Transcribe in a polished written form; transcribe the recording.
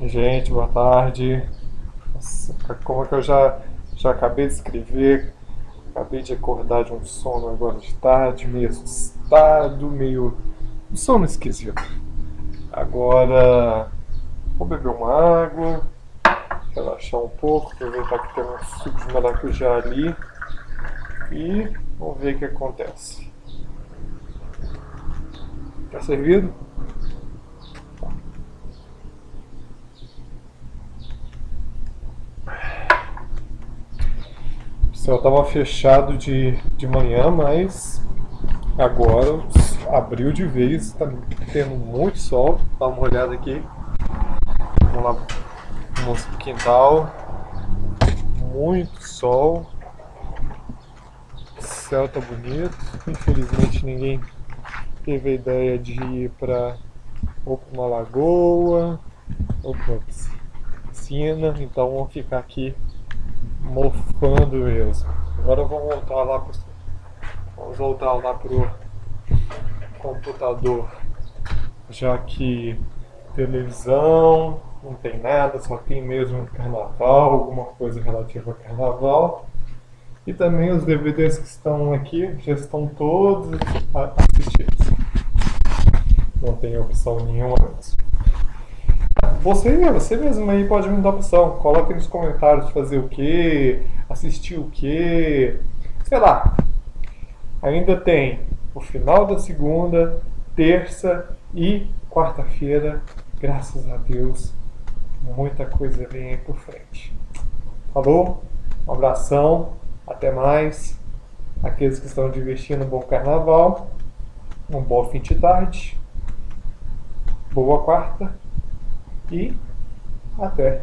Gente, boa tarde. Nossa, como é que eu já acabei de escrever, acabei de acordar de um sono agora de tarde, meio assustado, meio. Um sono esquisito. Agora, vou beber uma água, relaxar um pouco, aproveitar que tem um suco de maracujá ali e vamos ver o que acontece. Tá servido? O céu estava fechado de manhã, mas agora abriu de vez, está tendo muito sol. Dá uma olhada aqui. Vamos lá no nosso quintal. Muito sol. O céu tá bonito. Infelizmente ninguém teve a ideia de ir para ou para uma lagoa ou para uma piscina. Então vamos ficar aqui mofando mesmo. Agora vamos voltar lá pro computador, já que televisão não tem nada, só tem mesmo carnaval, alguma coisa relativa a carnaval. E também os DVDs que estão aqui já estão todos assistidos. Não tem opção nenhuma mesmo. Você mesmo aí pode me dar opção. Coloque nos comentários fazer o que, assistir o que. Sei lá. Ainda tem o final da segunda, terça e quarta-feira. Graças a Deus, muita coisa vem aí por frente. Falou? Um abração. Até mais. Aqueles que estão divertindo, um bom carnaval. Um bom fim de tarde. Boa quarta. E até.